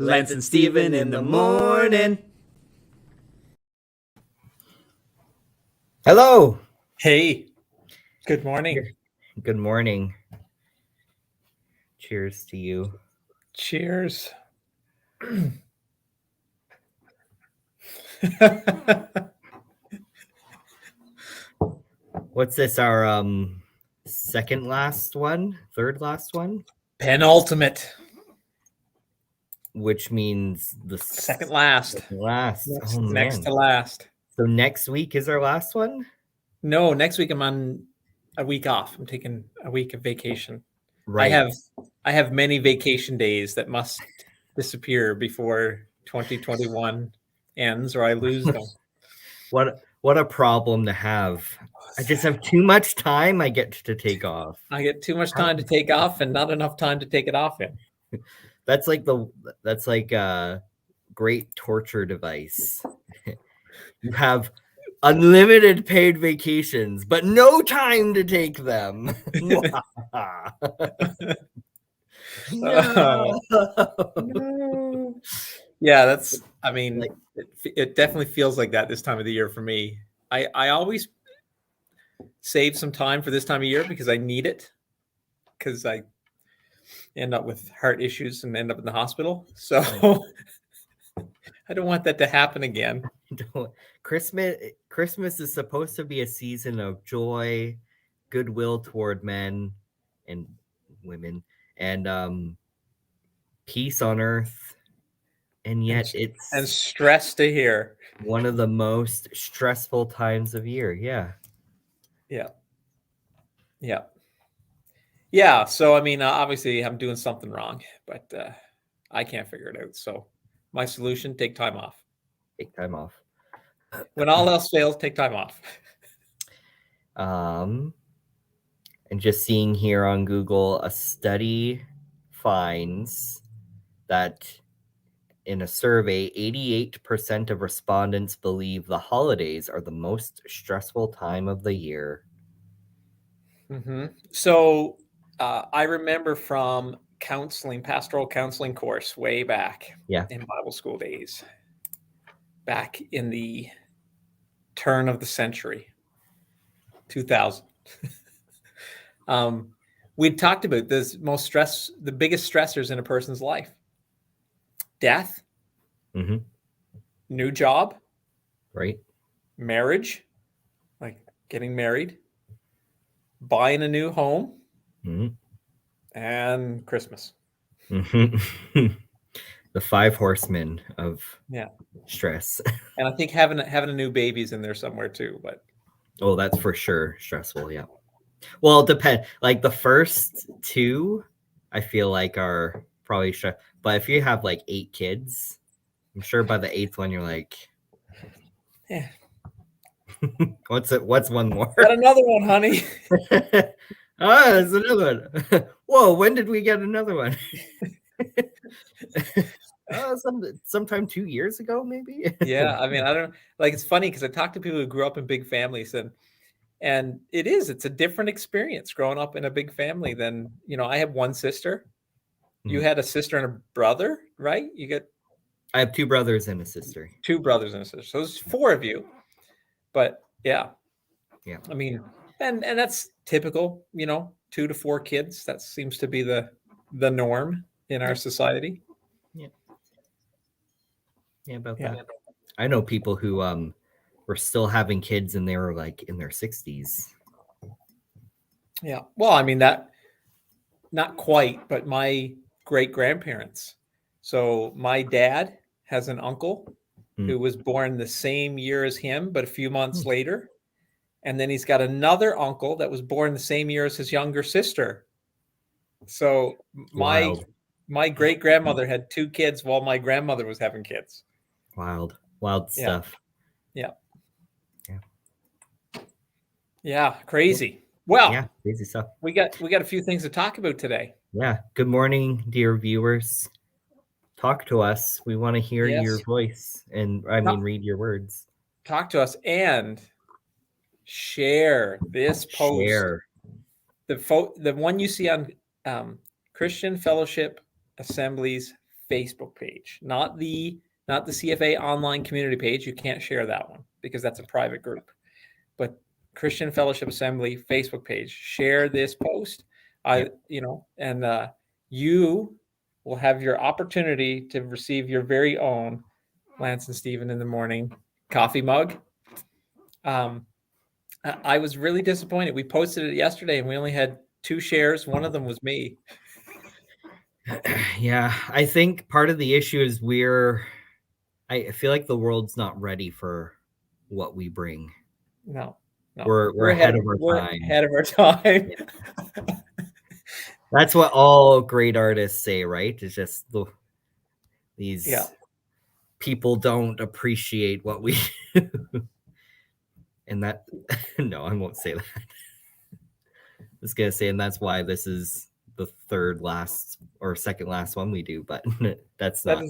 Lance and Steven in the morning. Hello. Hey, good morning. Good morning. Cheers to you. Cheers. What's this? Our second last one? Third last one? Penultimate. Which means the Second last. Last. Next to last. So next week is our last one? No, next week I'm on a week off. I'm taking a week of vacation. Right. I have many vacation days that must disappear before 2021 ends or I lose them. What a problem to have. I just have too much time I get to take off. I get too much time to take off and not enough time to take it off in. That's like a great torture device. You have unlimited paid vacations, but no time to take them. No. Yeah, it definitely feels like that this time of the year for me. I always save some time for this time of year because I need it, because I end up with heart issues and end up in the hospital. So I don't want that to happen again. Christmas is supposed to be a season of joy, goodwill toward men and women, and peace on earth. And yet it's stress to hear. One of the most stressful times of year. Yeah. So, I mean, obviously I'm doing something wrong, but I can't figure it out. So my solution, take time off. Take time off. When all else fails, take time off. And just seeing here on Google, a study finds that in a survey, 88% of respondents believe the holidays are the most stressful time of the year. Mm-hmm. So I remember from pastoral counseling course way back in Bible school days, back in the turn of the century, 2000. We'd talked about the biggest stressors in a person's life: death, new job, right? Marriage, like getting married, buying a new home, and Christmas. The 5 horsemen of stress. And I think having a new baby's in there somewhere too, but that's for sure stressful. Yeah. Well, it depends. Like the first 2, I feel like are probably stressful. But if you have like 8 kids, I'm sure by the 8th one you're like, yeah. What's one more? Got another one, honey. There's another one. Whoa, when did we get another one? Sometime 2 years ago, maybe. Yeah, I mean, I don't like. It's funny because I talk to people who grew up in big families, and it's a different experience growing up in a big family than, I have one sister. You had a sister and a brother, right? I have 2 brothers and a sister. 2 brothers and a sister. So there's 4 of you. But yeah. I mean, and that's typical, 2 to 4 kids. That seems to be the norm in our society. Yeah, about that. I know people who were still having kids and they were like in their 60s. Yeah. Well, I mean, that not quite, but my great-grandparents. So my dad has an uncle who was born the same year as him, but a few months later. And then he's got another uncle that was born the same year as his younger sister. So my great-grandmother had 2 kids while my grandmother was having kids. Wild stuff. Yeah, crazy. Well, crazy stuff. We got a few things to talk about today. Yeah. Good morning, dear viewers. Talk to us. We want to hear your voice and read your words. Talk to us and share this post. The one you see on Christian Fellowship Assembly's Facebook page, not the CFA online community page. You can't share that one because that's a private group. But Christian Fellowship Assembly Facebook page, share this post. You will have your opportunity to receive your very own Lance and Stephen in the morning coffee mug. I was really disappointed. We posted it yesterday and we only had 2 shares. One of them was me. Yeah, I think part of the issue is I feel like the world's not ready for what we bring. No. We're ahead of our we're time. ahead of our time. Yeah. That's what all great artists say, right? It's just these people don't appreciate what we do. And that, no, I won't say that. I was going to say, and that's why this is the third last or second last one we do, but that's not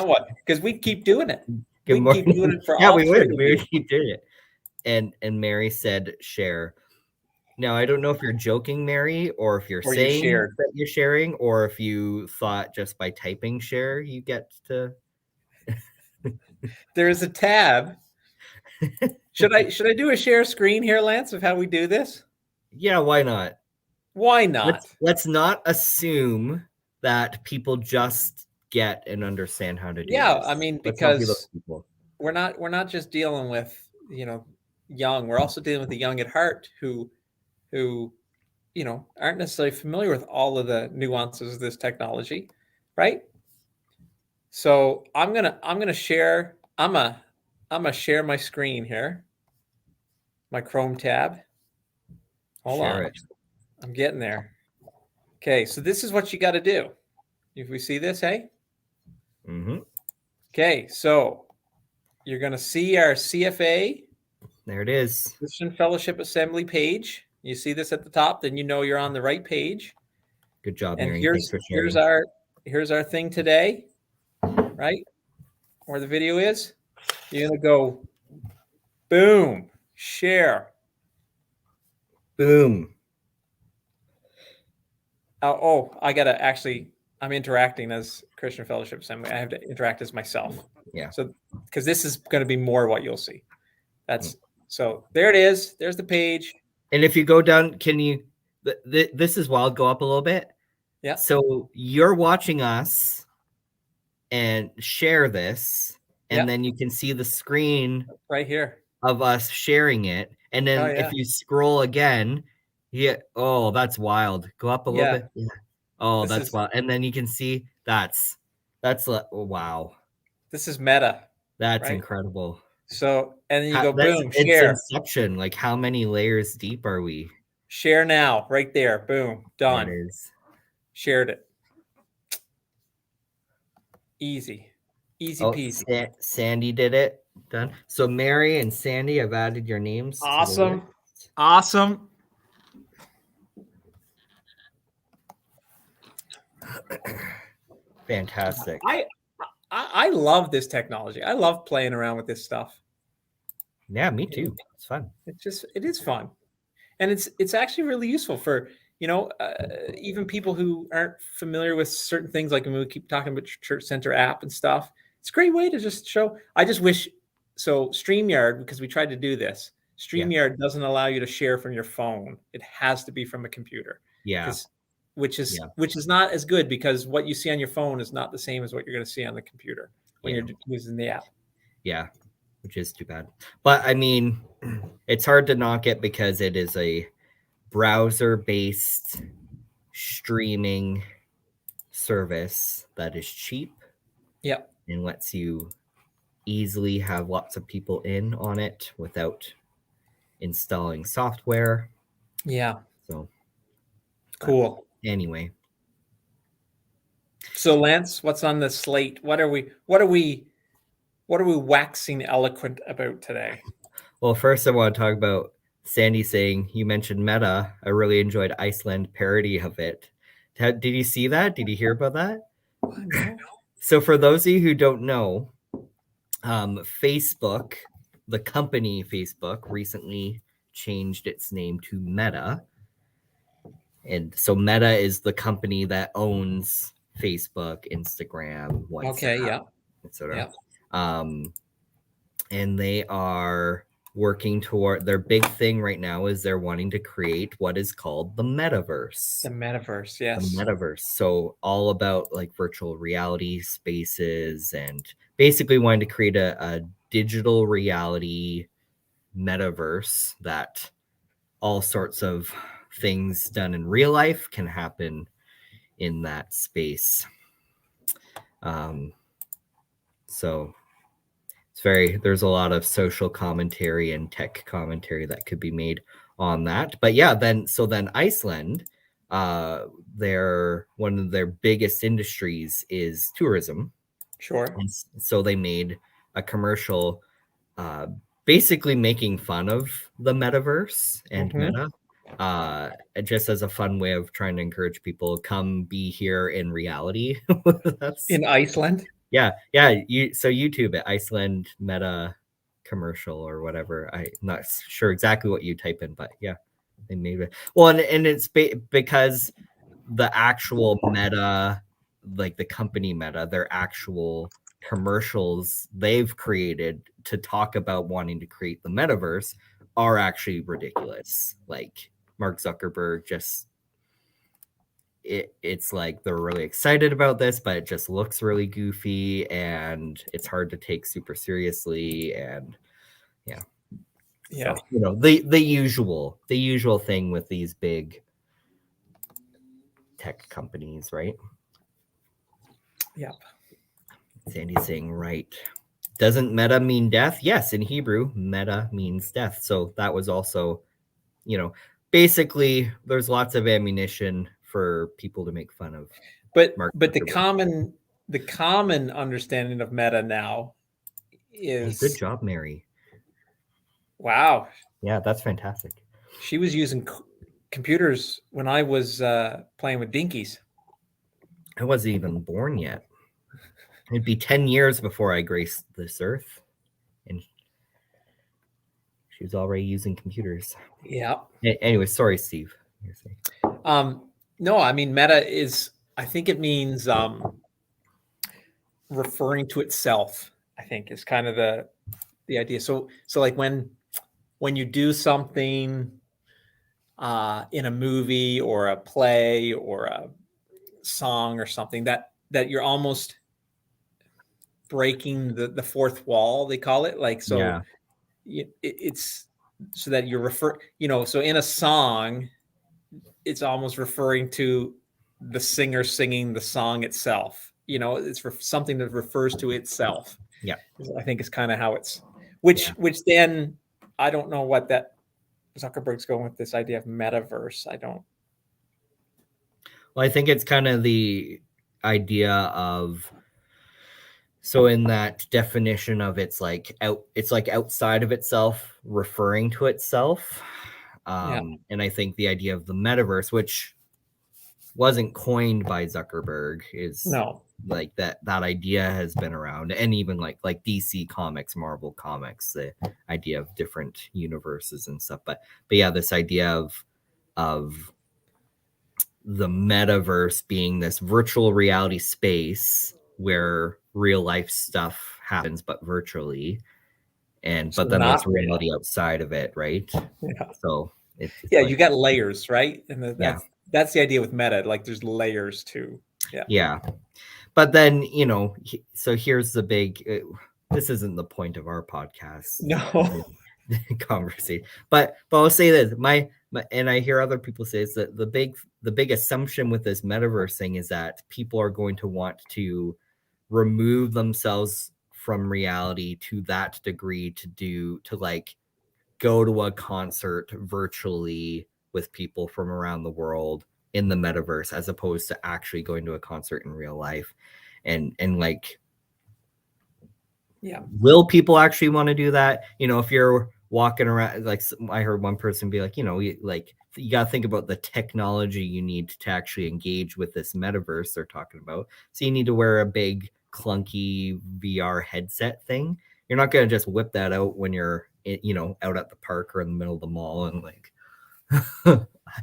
what, because we keep doing it. Good morning. Keep doing it for yeah, all we three would. We would keep doing it. And Mary said share. Now, I don't know if you're joking, Mary, or if you're saying that you're sharing, or if you thought just by typing share, you get to. There is a tab. Should I do a share screen here, Lance, of how we do this? Yeah, why not? Why not? Let's not assume that people just get and understand how to do this. I mean, because we're not just dealing with, young. We're also dealing with the young at heart who aren't necessarily familiar with all of the nuances of this technology, right? So I'm gonna share. I'm gonna share my screen here, my Chrome tab. Hold on, I'm getting there. Okay, so this is what you got to do. If we see this, hey. Mm-hmm. Okay, so you're gonna see our CFA. There it is. Christian Fellowship Assembly page. You see this at the top, then you know you're on the right page. Good job, and Mary. Thanks for sharing. Here's our thing today, right? Where the video is. You're gonna go, boom, share. Boom. I'm interacting as Christian Fellowship Assembly. I have to interact as myself. Yeah. So, because this is going to be more what you'll see. So there it is. There's the page. And if you go down, this is wild. Go up a little bit. Yeah. So you're watching us and share this, and then you can see the screen right here of us sharing it. And then if you scroll again, oh, that's wild. Go up a little bit. Yeah. Oh, that's wild. And then you can see that's wow. This is meta. That's incredible. So, and then you go, boom, share. It's Inception. Like, how many layers deep are we? Share now, right there. Boom, done. There it is. Shared it. Easy peasy. Sandy did it. Done. So Mary and Sandy, I've added your names. Awesome. Fantastic. I love this technology. I love playing around with this stuff. Yeah, me too. It's fun. It is fun, and it's actually really useful for even people who aren't familiar with certain things. Like when we keep talking about Church Center app and stuff, it's a great way to just show. I just wish StreamYard, because we tried to do this. StreamYard doesn't allow you to share from your phone. It has to be from a computer. Yeah. Which is not as good, because what you see on your phone is not the same as what you're going to see on the computer when you're using the app. Yeah, which is too bad. But I mean, it's hard to knock it because it is a browser-based streaming service that is cheap. Yeah. And lets you easily have lots of people in on it without installing software. Yeah. So cool. Anyway. So Lance, what's on the slate? What are we waxing eloquent about today? Well, first I want to talk about Sandy saying, you mentioned Meta. I really enjoyed Iceland parody of it. Did you see that? Did you hear about that? No. So for those of you who don't know, Facebook, the company Facebook, recently changed its name to Meta. And so Meta is the company that owns Facebook, Instagram, WhatsApp, Okay. Yeah. etc. Yeah. And they are working toward their big thing right now is they're wanting to create what is called the metaverse. The metaverse. The Yes. metaverse. So all about like virtual reality spaces and basically wanting to create a digital reality metaverse that all sorts of things done in real life can happen in that space. So there's a lot of social commentary and tech commentary that could be made on that. But yeah, then Iceland, one of their biggest industries is tourism. Sure. And so they made a commercial basically making fun of the metaverse and meta, just as a fun way of trying to encourage people to come be here in reality. That's in Iceland. Yeah. So YouTube it, Iceland meta commercial or whatever. I'm not sure exactly what you type in, but yeah, they made it. Well, and it's because the actual meta, like the company meta, their actual commercials they've created to talk about wanting to create the metaverse are actually ridiculous. Like Mark Zuckerberg just it's like they're really excited about this, but it just looks really goofy and it's hard to take super seriously. And yeah. So, the usual thing with these big tech companies, right? Yep. Sandy's saying right. Doesn't meta mean death? Yes, in Hebrew, meta means death. So that was also, basically there's lots of ammunition for people to make fun of. But the common understanding of meta now is good job, Mary. Wow. Yeah, that's fantastic. She was using computers when I was playing with dinkies. I wasn't even born yet. It'd be 10 years before I graced this earth. And she was already using computers. Yeah. Anyway, sorry, Steve. No, I mean, meta is, I think it means referring to itself, I think is kind of the idea. So like when you do something in a movie or a play or a song or something that you're almost breaking the fourth wall, they call it, like, so it's so that you're so in a song it's almost referring to the singer singing the song itself. It's for something that refers to itself. Yeah, I think is kind of how it's which then I don't know what that Zuckerberg's going with this idea of metaverse. Well, I think it's kind of the idea of, so in that definition of it's like outside of itself, referring to itself. And I think the idea of the metaverse, which wasn't coined by Zuckerberg, is like that idea has been around, and even like DC Comics, Marvel Comics, the idea of different universes and stuff. But yeah, this idea of the metaverse being this virtual reality space where real life stuff happens, but virtually, but then there's reality outside of it, right? Yeah. So it's you got layers, right? And that's the idea with meta. Like there's layers too. Yeah. But then, so here's the big, this isn't the point of our podcast. No. Conversation. But I'll say this, and I hear other people say, is that the big assumption with this metaverse thing is that people are going to want to remove themselves from reality to that degree to like go to a concert virtually with people from around the world in the metaverse, as opposed to actually going to a concert in real life. And like, will people actually want to do that? If you're walking around, like I heard one person be like, you got to think about the technology you need to actually engage with this metaverse they're talking about. So you need to wear a big clunky VR headset thing. You're not going to just whip that out when you're, out at the park or in the middle of the mall and like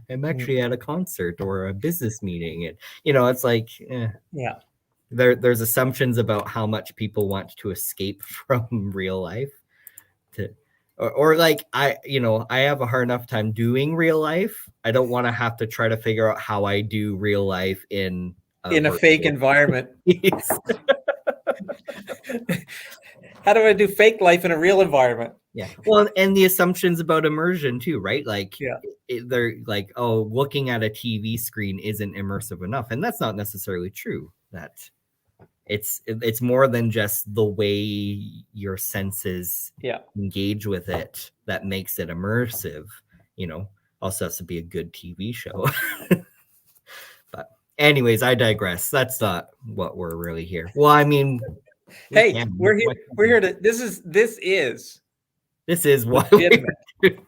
I'm actually at a concert or a business meeting. And, it's like, Yeah. there's assumptions about how much people want to escape from real life or like I have a hard enough time doing real life. I don't want to have to try to figure out how I do real life in a fake environment. How do I do fake life in a real environment? Yeah. Well, and the assumptions about immersion too, right? Like, yeah, they're like, oh, looking at a TV screen isn't immersive enough, and that's not necessarily true. That it's more than just the way your senses engage with it that makes it immersive. Also has to be a good TV show. But anyways, I digress. That's not what we're really here. Well, I mean, we're here to this is why legitimate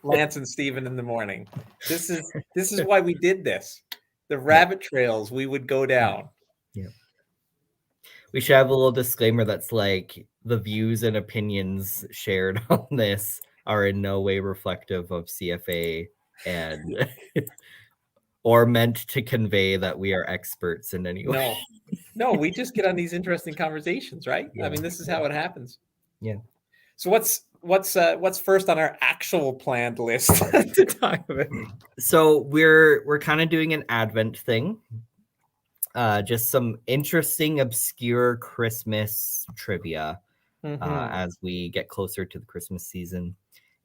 Lance and Stephen in the morning. This is why we did this. The rabbit trails we would go down. Yeah. We should have a little disclaimer that's like, the views and opinions shared on this are in no way reflective of CFA and or meant to convey that we are experts in any way. No, we just get on these interesting conversations, right? Yeah. I mean, this is how it happens. Yeah. So what's first on our actual planned list to talk about? So we're kind of doing an Advent thing. Just some interesting, obscure Christmas trivia as we get closer to the Christmas season.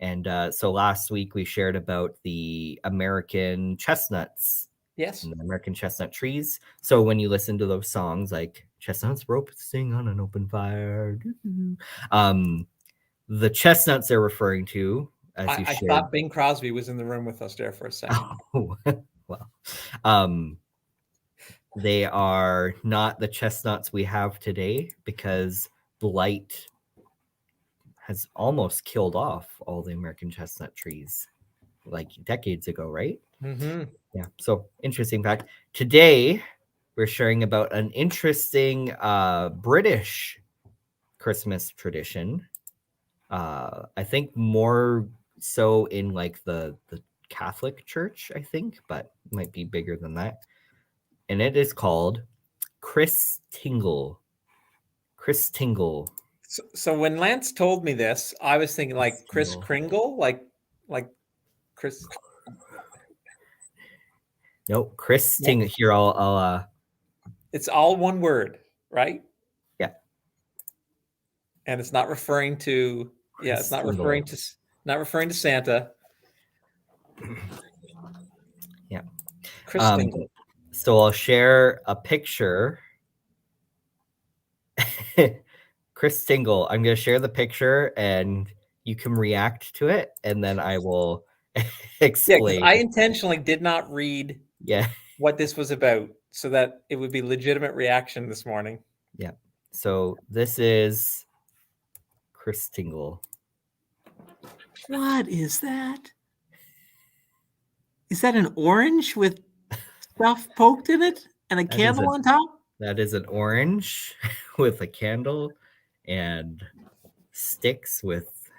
And so last week we shared about the American chestnuts. Yes. And the American chestnut trees. So when you listen to those songs like chestnuts roasting on an open fire, the chestnuts they're referring to, as you shared. I thought Bing Crosby was in the room with us there for a second. Oh, well. They are not the chestnuts we have today because blight has almost killed off all the American chestnut trees like decades ago, right? Mm-hmm. Yeah. So interesting fact. Today, we're sharing about an interesting British Christmas tradition. I think more so in like the Catholic Church, I think, but it might be bigger than that. And it is called Chris Tingle. Chris Tingle. So when Lance told me this, I was thinking like Kris Kringle, like Chris. Nope, Chris Tingle. Here, I'll. It's all one word, right? Yeah. And it's not referring to. Yeah, it's not referring to Santa. Yeah. Chris Tingle. So I'll share a picture. Chris Tingle. I'm going to share the picture and you can react to it, and then I will explain. Yeah, I intentionally did not read what this was about so that it would be legitimate reaction this morning. Yeah. So this is Chris Tingle. What is that? Is that an orange with stuff poked in it and a candle on top? That is an orange with a candle and sticks with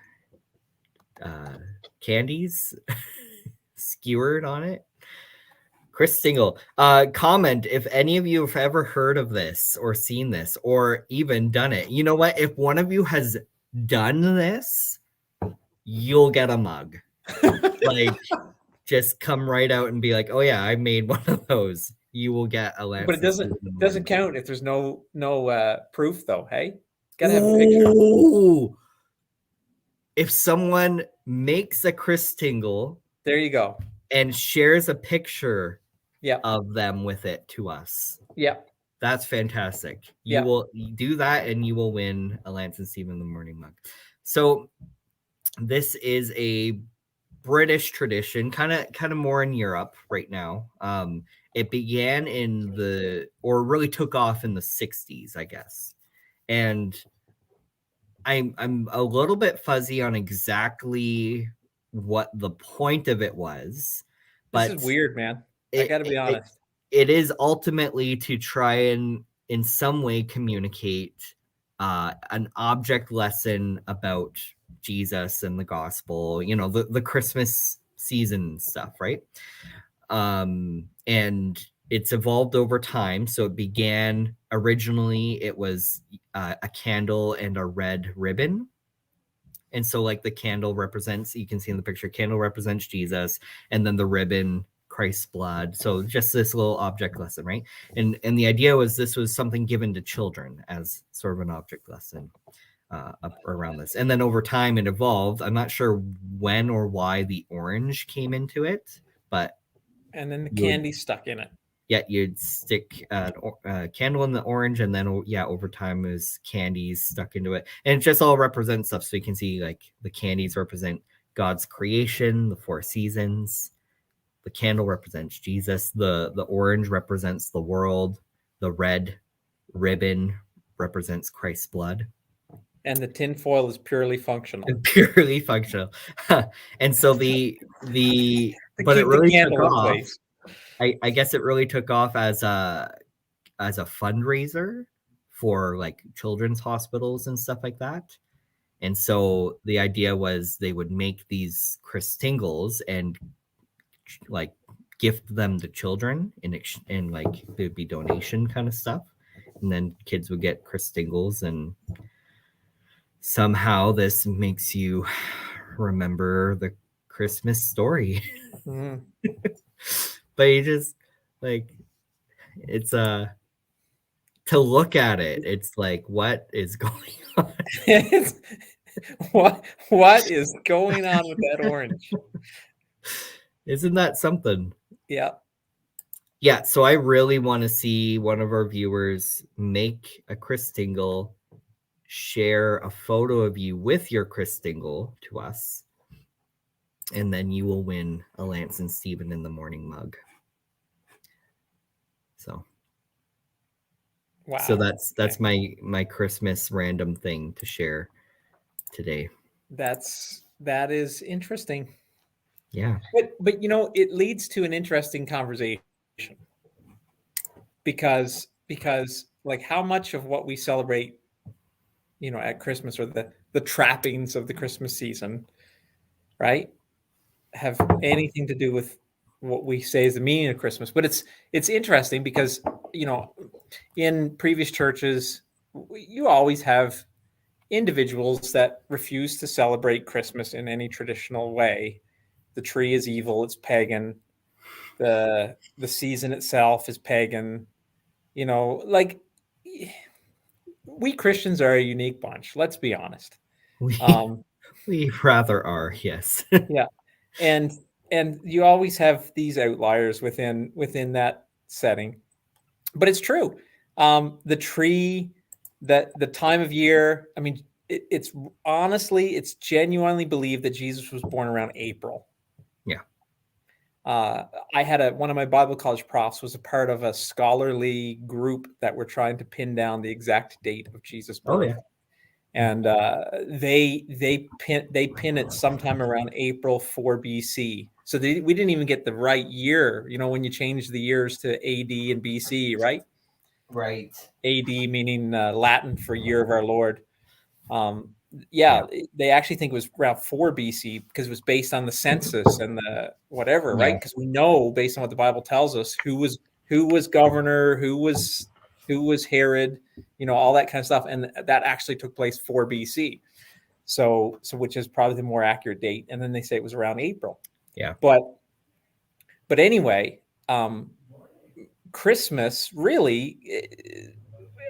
candies skewered on it. Chris Tingle, comment if any of you have ever heard of this or seen this or even done it. You know what? If one of you has done this, you'll get a mug. Like, just come right out and be like, "Oh yeah, I made one of those." You will get a lamp. But it doesn't count if there's no proof, though. Hey, gotta have a picture. If someone makes a Chris Tingle, there you go, and shares a picture of them with it to us. Yeah, that's fantastic. You will do that, and you will win a Lance and Stephen in the Morning mug. So this is a British tradition, kind of more in Europe right now. It began really took off in the 60s, I guess. And I'm a little bit fuzzy on exactly what the point of it was. But this is weird, man. I got to be honest. It is ultimately to try and in some way communicate an object lesson about Jesus and the gospel, the Christmas season stuff, right? And it's evolved over time. So it began originally, it was a candle and a red ribbon. And so, like, the candle represents, you can see in the picture, candle represents Jesus, and then the ribbon, Christ's blood. So just this little object lesson, right? And the idea was this was something given to children as sort of an object lesson up around this. And then over time it evolved. I'm not sure when or why the orange came into it, but and then the candy stuck in it. Yeah, you'd stick a candle in the orange, and then over time is candies stuck into it, and it just all represents stuff. So you can see like the candies represent God's creation, the 4 seasons. The candle represents Jesus. The orange represents the world. The red ribbon represents Christ's blood. And the tinfoil is purely functional. Purely functional. And so but it really took off. I guess it really took off as a fundraiser for like children's hospitals and stuff like that. And so the idea was they would make these Christingles and like gift them to children and like there'd be donation kind of stuff. And then kids would get Christingles, and somehow this makes you remember the Christmas story. Mm-hmm. But you just like, it's to look at it, it's like, what is going on? what is going on with that orange? Isn't that something? Yeah. So I really want to see one of our viewers make a Christingle, share a photo of you with your Christingle to us, and then you will win a Lance and Stephen in the Morning mug. So wow. So that's my Christmas random thing to share today. That is interesting. Yeah. But you know, it leads to an interesting conversation because like how much of what we celebrate, you know, at Christmas, or the trappings of the Christmas season, right, have anything to do with what we say is the meaning of Christmas. But it's interesting because, you know, in previous churches, you always have individuals that refuse to celebrate Christmas in any traditional way. The tree is evil, it's pagan. The season itself is pagan. You know, like, we Christians are a unique bunch. Let's be honest. We rather are, yes. Yeah. And you always have these outliers within that setting. But it's true. The tree, that the time of year, I mean, it's honestly, it's genuinely believed that Jesus was born around April. Yeah. I had one of my Bible college profs was a part of a scholarly group that were trying to pin down the exact date of Jesus' birth. Oh, yeah. And they pin it sometime around April 4 BC. So we didn't even get the right year. You know, when you change the years to AD and BC, right? Right. AD meaning Latin for year of our Lord. They actually think it was around 4 BC because it was based on the census and the whatever, right? Because we know, based on what the Bible tells us, who was governor, who was Herod, you know, all that kind of stuff. And that actually took place 4 BC. So which is probably the more accurate date. And then they say it was around April. Yeah. But anyway, Christmas really,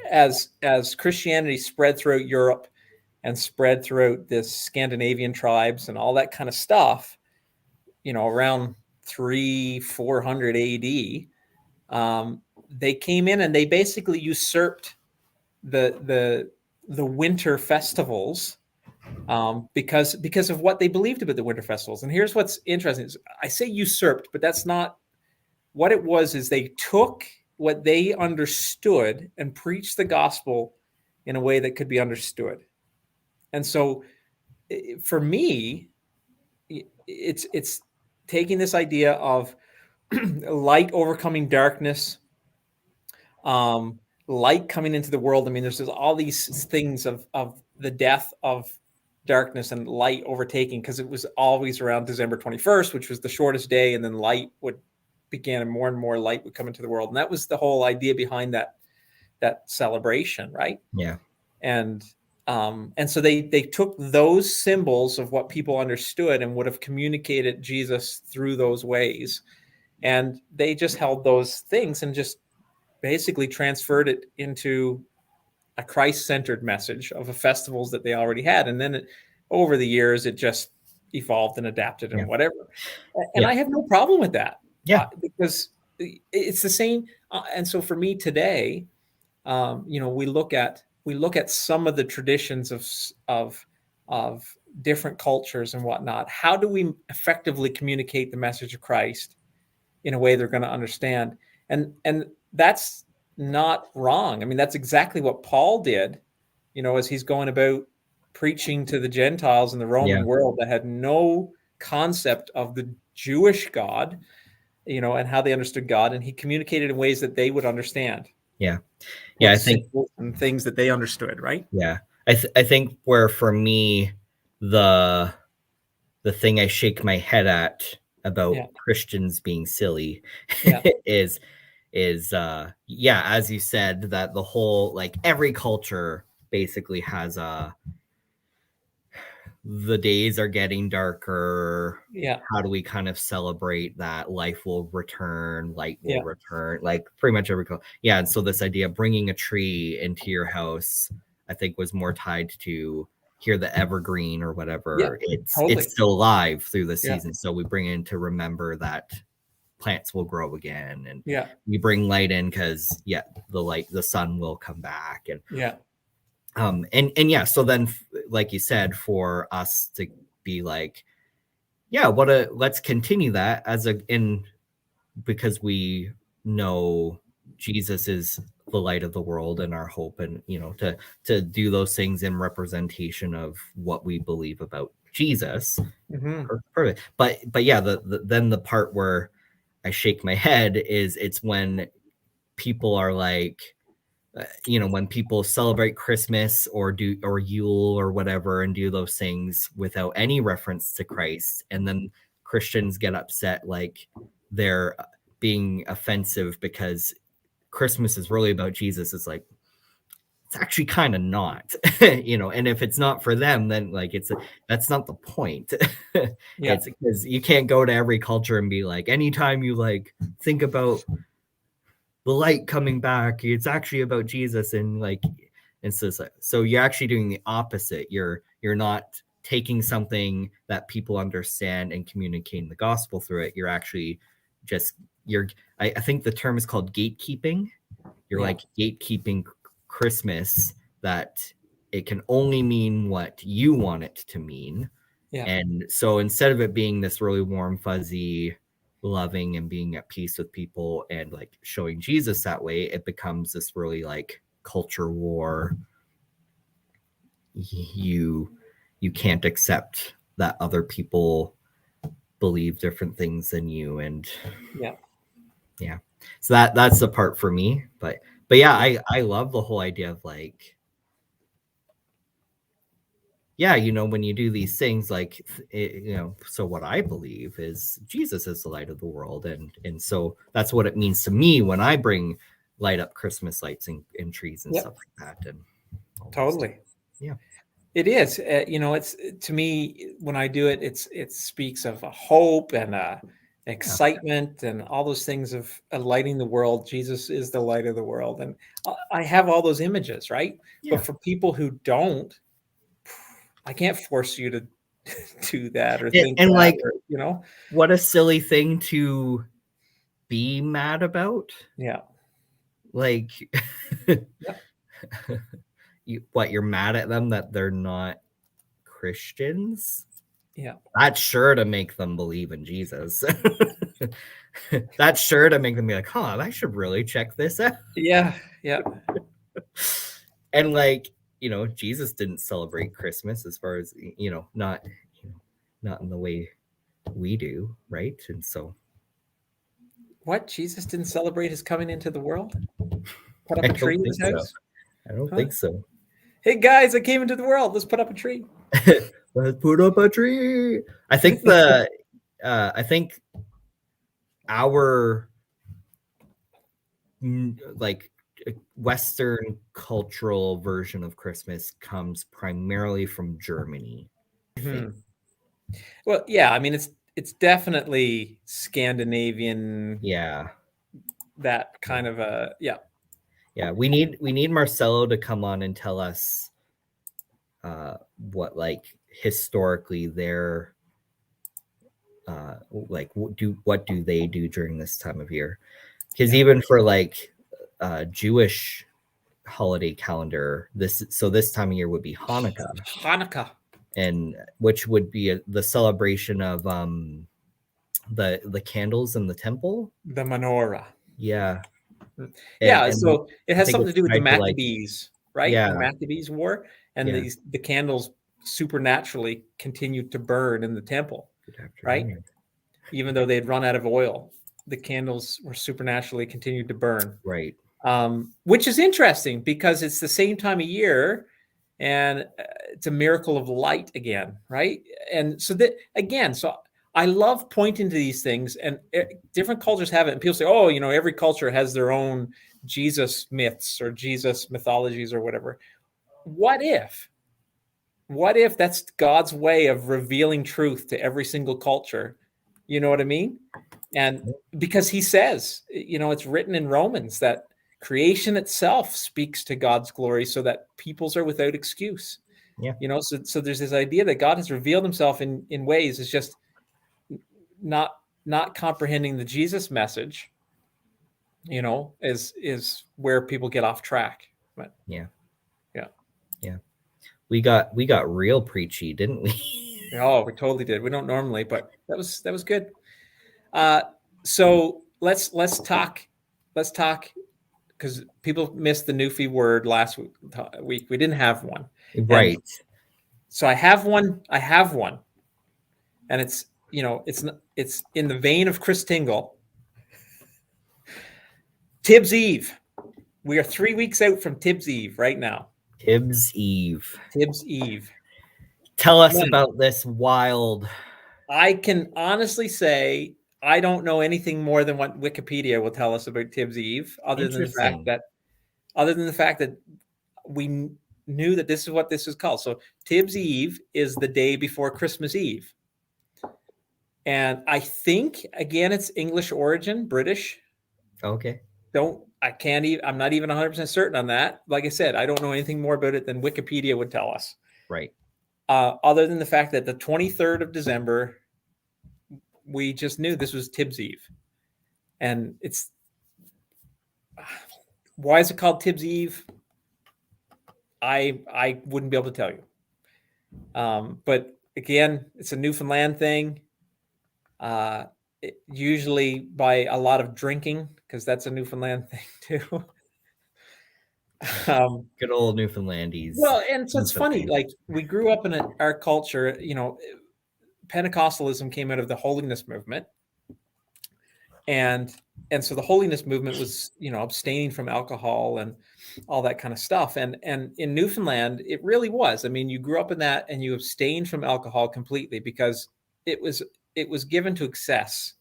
as Christianity spread throughout Europe and spread throughout the Scandinavian tribes and all that kind of stuff, you know, around 400 AD, they came in and they basically usurped the winter festivals, because of what they believed about the winter festivals. And here's what's interesting: is I say usurped, but that's not what it was. Is they took what they understood and preached the gospel in a way that could be understood. And so, for me, it's taking this idea of light overcoming darkness, light coming into the world. I mean, there's all these things of the death of darkness and light overtaking, because it was always around December 21st, which was the shortest day, and then light would began, and more light would come into the world. And that was the whole idea behind that celebration, right? Yeah. And so they took those symbols of what people understood and would have communicated Jesus through those ways, and they just held those things and just basically transferred it into a Christ-centered message of the festivals that they already had. And then over the years, it just evolved and adapted and whatever. And I have no problem with that. Yeah. Because it's the same. And so for me today, we look at some of the traditions of different cultures and whatnot. How do we effectively communicate the message of Christ in a way they're going to understand? And that's not wrong. I mean, that's exactly what Paul did, as he's going about preaching to the Gentiles in the Roman world that had no concept of the Jewish God, and how they understood God, and he communicated in ways that they would understand. Yeah. I think and things that they understood, right? Yeah. I think where for me the thing I shake my head at about Christians being silly is as you said, that the whole, like, every culture basically has the days are getting darker. How do we kind of celebrate that life will return, light will return, like pretty much every culture. And so this idea of bringing a tree into your house, I think, was more tied to here the evergreen or whatever. It's still alive through the season. So we bring in to remember that plants will grow again, and you bring light in because the sun will come back, and so then, like you said, for us to be like, let's continue that because we know Jesus is the light of the world and our hope, and to do those things in representation of what we believe about Jesus. Perfect. But then the part where I shake my head is it's when people are like, when people celebrate Christmas or Yule or whatever and do those things without any reference to Christ, and then Christians get upset, like they're being offensive because Christmas is really about Jesus. It's like, it's actually kind of not, and if it's not for them, then like that's not the point. It's because you can't go to every culture and be like, anytime you like think about the light coming back, it's actually about Jesus, and like, and so you're actually doing the opposite. You're not taking something that people understand and communicating the gospel through it. You're actually I think the term is called gatekeeping. You're like gatekeeping Christmas, that it can only mean what you want it to mean. And so instead of it being this really warm, fuzzy, loving and being at peace with people and like showing Jesus that way, it becomes this really like culture war. You can't accept that other people believe different things than you, and so that's the part for me. But I love the whole idea of like, when you do these things, like, so what I believe is Jesus is the light of the world. And so that's what it means to me when I light up Christmas lights and trees and stuff like that. And totally. It is, it's, to me, when I do it, it speaks of a hope and excitement and all those things of lighting the world. Jesus is the light of the world. And I have all those images, right? But for people who don't, I can't force you to do that or think and that, like, or, what a silly thing to be mad about. Like, you're mad at them that they're not Christians? That's sure to make them believe in Jesus. That's sure to make them be like, I should really check this out. And like, Jesus didn't celebrate Christmas, as far as not in the way we do, right? And so, what, Jesus didn't celebrate his coming into the world? Put up a tree in his house? I don't think so. Hey guys, I came into the world. Let's put up a tree. Let's put up a tree. I think our like Western cultural version of Christmas comes primarily from Germany. Well, yeah, I mean it's definitely Scandinavian. Yeah. That kind of a Yeah, we need Marcelo to come on and tell us what like historically their like what do they do during this time of year? Because even for like Jewish holiday calendar, this time of year would be Hanukkah, and which would be the celebration of the candles in the temple, the menorah. Yeah. Yeah, And so it I has think something to it's do with the tied to, like, Maccabees, right? yeah, The Maccabees War, and yeah. the candles supernaturally continued to burn in the temple, Good afternoon. right? Even though they'd run out of oil, the candles were supernaturally continued to burn. Right. Which is interesting because it's the same time of year, and it's a miracle of light again, right? And so that again, so I love pointing to these things, and different cultures have it, and people say, "Oh, you know, every culture has their own Jesus myths or Jesus mythologies or whatever." What if? What if that's God's way of revealing truth to every single culture? You know what I mean? And because he says, you know, it's written in Romans that creation itself speaks to God's glory so that peoples are without excuse. Yeah. You know, so there's this idea that God has revealed himself in ways. It's just not comprehending the Jesus message, you know, is where people get off track. But yeah. Yeah. Yeah. We got real preachy, didn't we? Oh, we totally did. We don't normally, but that was good. So let's talk because people missed the Newfie word last week. We didn't have one. Right. And so I have one, and it's, you know, it's in the vein of Chris Tingle. Tibbs Eve. We are 3 weeks out from Tibbs Eve right now. Tibbs Eve. Tibbs Eve. Tell us about this wild. I can honestly say I don't know anything more than what Wikipedia will tell us about Tibbs Eve, other than the fact that we knew that this is what this is called. So Tibbs Eve is the day before Christmas Eve. And I think, again, it's English origin, British. Okay. I'm not even 100% certain on that. Like I said, I don't know anything more about it than Wikipedia would tell us. Right. Other than the fact that the 23rd of December, we just knew this was Tibbs Eve. And it's, why is it called Tibbs Eve? I wouldn't be able to tell you. But again, it's a Newfoundland thing. Usually by a lot of drinking, because that's a Newfoundland thing too. Good old Newfoundlandies. Well, and so it's funny. Like, we grew up in our culture. You know, Pentecostalism came out of the holiness movement, and so the holiness movement was, you know, abstaining from alcohol and all that kind of stuff. And in Newfoundland, it really was. I mean, you grew up in that, and you abstained from alcohol completely because it was given to excess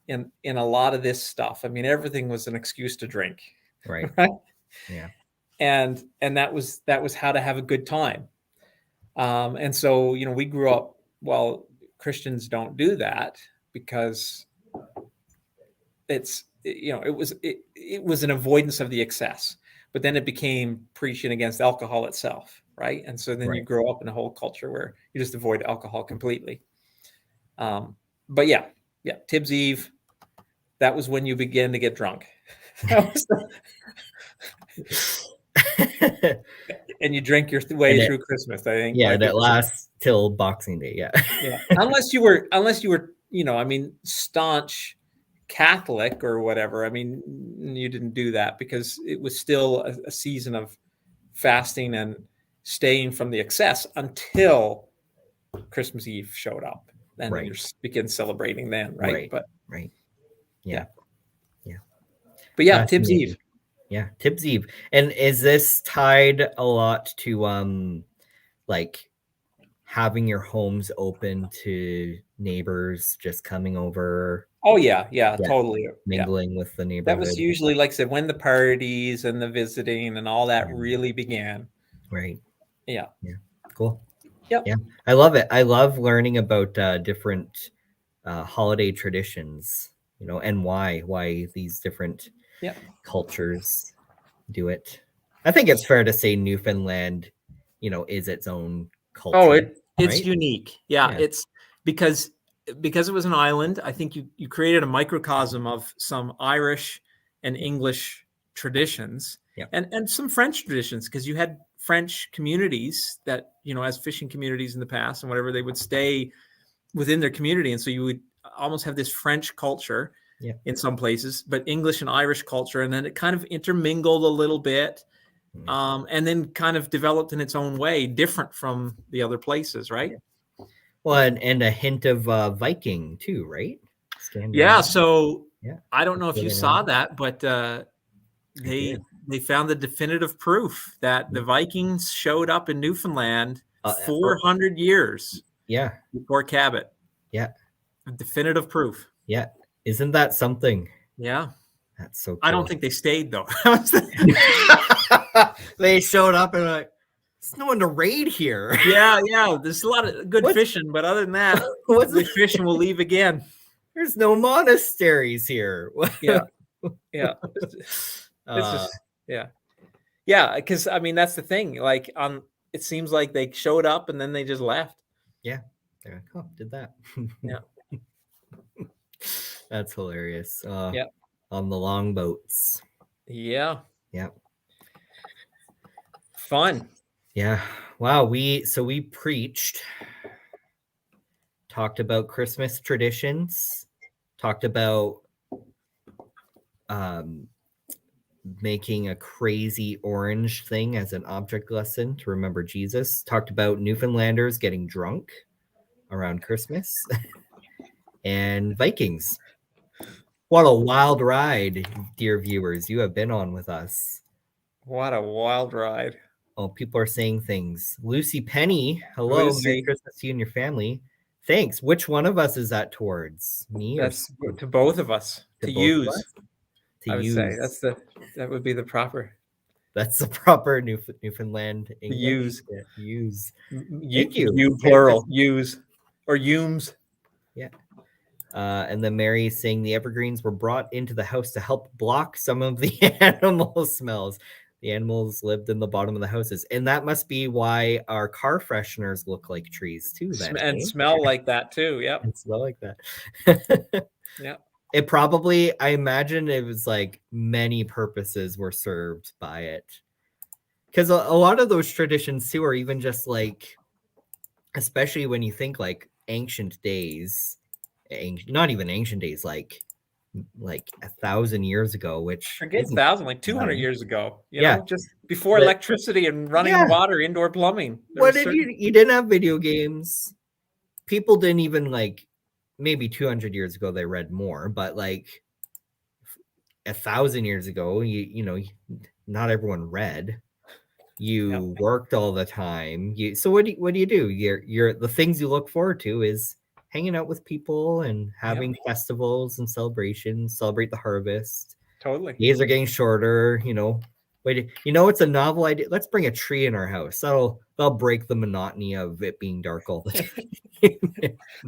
in a lot of this stuff. I mean, everything was an excuse to drink. Right. Right. Yeah. And that was how to have a good time. And so, you know, we grew up, well, Christians don't do that because it's, you know, it was an avoidance of the excess, but then it became preaching against alcohol itself. Right. And so then you grow up in a whole culture where you just avoid alcohol completely. But yeah, Tibbs Eve, that was when you began to get drunk. And you drink your way through Christmas, I think. Yeah, that lasts till Boxing Day. Yeah. Yeah. Unless you were, you know, I mean, staunch Catholic or whatever. I mean, you didn't do that because it was still a season of fasting and staying from the excess until Christmas Eve showed up. Then you begin celebrating then, right? But yeah. But yeah, Tibbs Eve. Yeah, Tibbs Eve. And is this tied a lot to like having your homes open to neighbors just coming over. Oh yeah, totally. Mingling with the neighborhood. That was usually, like I said, when the parties and the visiting and all that really began. Right. Yeah. Cool. Yep. Yeah. I love it. I love learning about different holiday traditions, and why these different cultures do it. I think it's fair to say Newfoundland, is its own culture. Oh, it's right? unique. Yeah. It's because it was an island. I think you created a microcosm of some Irish and English traditions and some French traditions, because you had French communities that, as fishing communities in the past and whatever, they would stay within their community. And so you would almost have this French culture in some places, but English and Irish culture. And then it kind of intermingled a little bit. And then kind of developed in its own way, different from the other places, right? Well, and a hint of Viking too, right? Yeah. So I don't know if you saw that, but they found the definitive proof that the Vikings showed up in Newfoundland 400 years before Cabot. Yeah. Definitive proof. Yeah. Isn't that something? Yeah. That's so cool. I don't think they stayed, though. They showed up and like, there's no one to raid here. Yeah. There's a lot of good fishing, but other than that, we fish and we'll leave again. There's no monasteries here. Yeah. It's just, yeah. Because I mean, that's the thing. Like, it seems like they showed up and then they just left. Yeah. They're like, oh, did that. Yeah. That's hilarious. On the longboats. Yeah. Yeah. Fun. Yeah. Wow. We preached, talked about Christmas traditions, talked about making a crazy orange thing as an object lesson to remember Jesus, talked about Newfoundlanders getting drunk around Christmas, and Vikings. What a wild ride, dear viewers, you have been on with us. What a wild ride. Oh, people are saying things. Lucy Penny, hello. Lucy. Merry Christmas to you and your family. Thanks. Which one of us is that towards? Me? That's to both of us. To use. To I would use. say that would be the proper. That's the proper Newfoundland English. Use. Yeah, use. Thank you. You plural. Use. Or yumes. Yeah. And then Mary saying the evergreens were brought into the house to help block some of the animal smells. The animals lived in the bottom of the houses. And that must be why our car fresheners look like trees too. And smell like that too. Yep. And smell like that. Yeah. It probably, I imagine it was like many purposes were served by it. Because a lot of those traditions too are even just like, especially when you think like ancient days, not even ancient days, like 1,000 years ago, which forget 1,000, like 200 years ago. You know, just before electricity and running water, indoor plumbing. What did you didn't have video games? People didn't even like, maybe 200 years ago they read more, but like 1,000 years ago, you know, not everyone read. You worked all the time. So what do you do? You're the things you look forward to is hanging out with people and having festivals and celebrations, celebrate the harvest. Totally. Days are getting shorter, you know. Wait, you know, it's a novel idea. Let's bring a tree in our house. That'll break the monotony of it being dark all the time.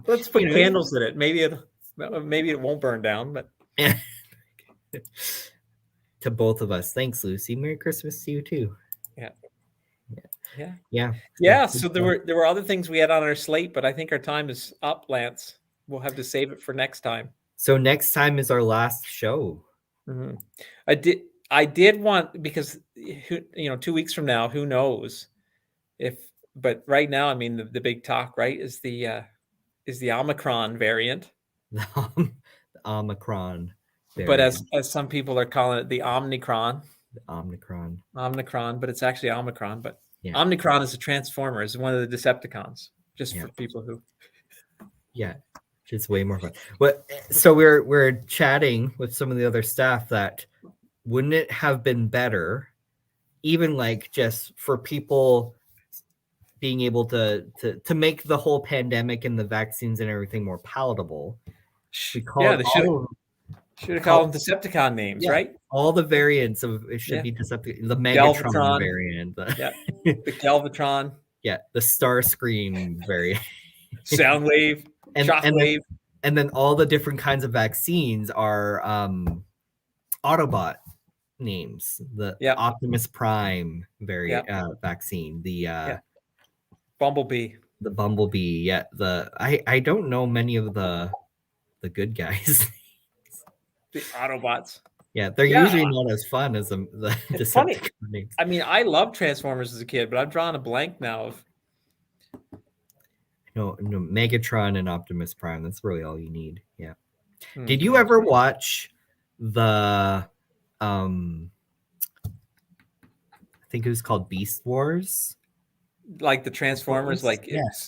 Let's put candles in it. Maybe it won't burn down, but to both of us. Thanks, Lucy. Merry Christmas to you too. Yeah. So there were other things we had on our slate, but I think our time is up, Lance. We'll have to save it for next time. So next time is our last show. Mm-hmm. I did want, because 2 weeks from now, who knows but right now, I mean, the big talk, right, is the Omicron variant. The Omicron variant. But as some people are calling it, the Omnicron. Omicron, but it's actually Omicron. But Omnicron is a transformer. It's one of the Decepticons. Just for people who. Yeah, just way more fun. So we're chatting with some of the other staff that wouldn't it have been better, even like just for people being able to make the whole pandemic and the vaccines and everything more palatable, we called they all should have called them Decepticon names, right? all the variants of it should be Decepticon. The Megatron Galvatron. variant. The Galvatron. The Starscream variant. Soundwave. Shockwave. And then all the different kinds of vaccines are Autobot names. The Optimus Prime vaccine. The Bumblebee. The Bumblebee. I don't know many of the good guys. The Autobots. Yeah, they're usually not as fun as the Decepticon names. I mean, I loved Transformers as a kid, but I'm drawing a blank now of no Megatron and Optimus Prime. That's really all you need. Yeah. Did you ever watch the I think it was called Beast Wars? Like the Transformers, Scorponok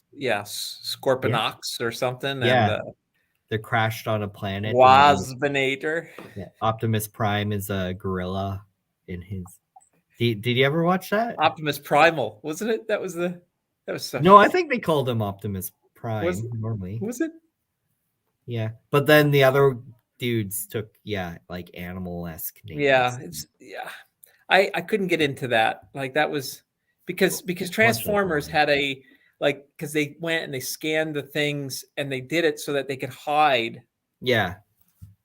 or something. Yeah. And they crashed on a planet. Waspinator. Yeah. Optimus Prime is a gorilla in his. Did you ever watch that? Optimus Primal, wasn't it? That was so. No, I think they called him Optimus Prime normally. Was it? Yeah, but then the other dudes took like animal-esque names. I couldn't get into that. Like that was because Transformers had because they went and they scanned the things and they did it so that they could hide. Yeah.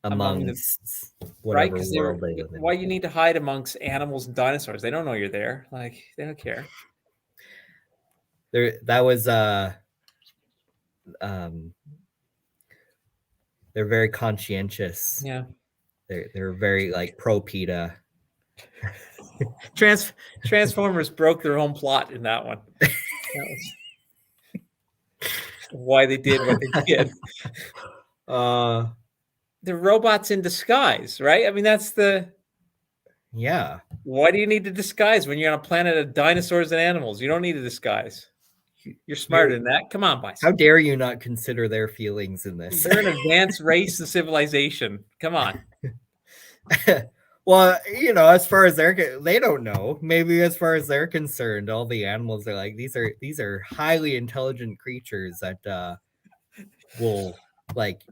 Amongst whatever world they live in. Why you need to hide amongst animals and dinosaurs? They don't know you're there. Like they don't care. That was they're very conscientious. Yeah. They're very like pro PETA. Transformers broke their own plot in that one. That was why they did what they did. They're robots in disguise, right? I mean, that's the. Yeah. Why do you need to disguise when you're on a planet of dinosaurs and animals? You don't need a disguise. You're smarter than that. Come on, Bison. How dare you not consider their feelings in this? They're an advanced race of civilization. Come on. Well, as far as they don't know. Maybe as far as they're concerned, all the animals are like these are highly intelligent creatures that will like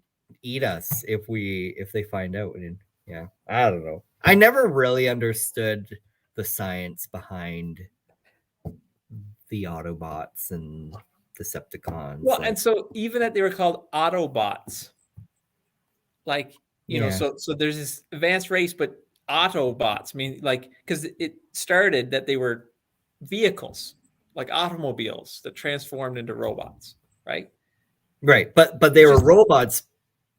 eat us if they find out. And I don't know. I never really understood the science behind the Autobots and Decepticons. Well, and so even that they were called Autobots, like so there's this advanced race, but Autobots. I mean, like because it started that they were vehicles, like automobiles that transformed into robots, right? Right, but they were robots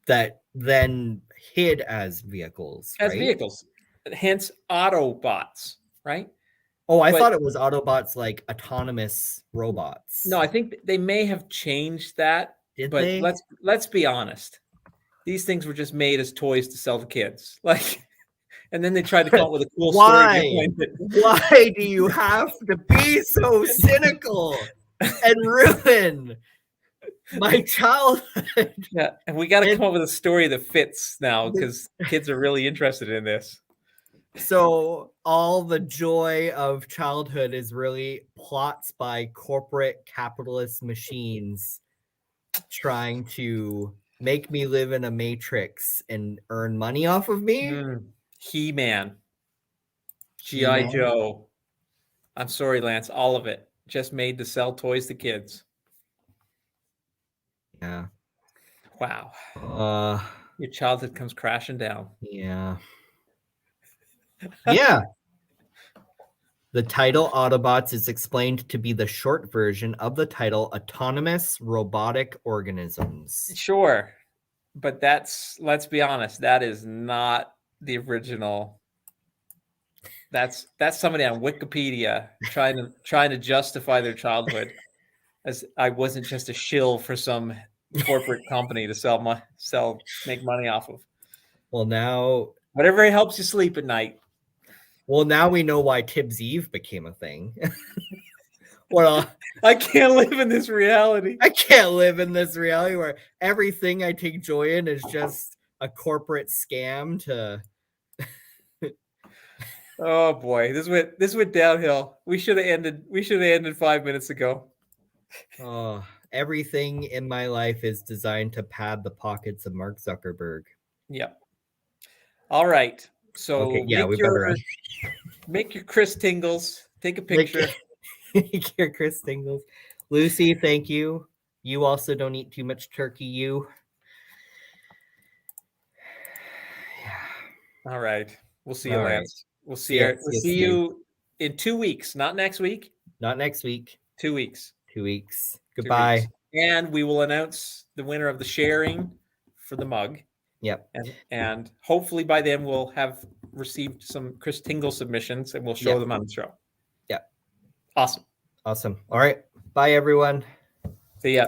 that then hid as vehicles. As vehicles, hence Autobots, right? Oh, I thought it was Autobots like autonomous robots. No, I think they may have changed that. Did they? Let's be honest. These things were just made as toys to sell to kids. Like, and then they tried to come up with a cool story. Why do you have to be so cynical and ruin my childhood? Yeah, and we got to come up with a story that fits now because kids are really interested in this. So all the joy of childhood is really plots by corporate capitalist machines trying to make me live in a matrix and earn money off of me. He-Man, G.I. Joe. I'm sorry, Lance. All of it just made to sell toys to kids. Yeah. Wow. Your childhood comes crashing down. Yeah. Yeah. The title Autobots is explained to be the short version of the title Autonomous Robotic Organisms. Sure. But let's be honest, that is not the original. That's somebody on Wikipedia trying to justify their childhood as I wasn't just a shill for some corporate company to make money off of. Well, now whatever helps you sleep at night. Well, now we know why Tibbs Eve became a thing. Well, I can't live in this reality. I can't live in this reality where everything I take joy in is just a corporate scam to. Oh boy, this went downhill. We should have ended 5 minutes ago. Oh, everything in my life is designed to pad the pockets of Mark Zuckerberg. Yep. All right. So Okay, yeah, we better make your Chris tingles. Take a picture. make your Chris tingles. Lucy, thank you. You also don't eat too much turkey, you. Yeah. All right. We'll see you, All right. Lance. We'll See ya. we'll See ya, see Steve. you in 2 weeks, not next week. Not next week. 2 weeks. 2 weeks. 2 Goodbye. weeks. And we will announce the winner of the sharing for the mug. Yep. And hopefully by then we'll have received some Chris Tingle submissions and we'll show Yep. them on the show. Yep. Awesome. Awesome. All right. Bye, everyone. See ya.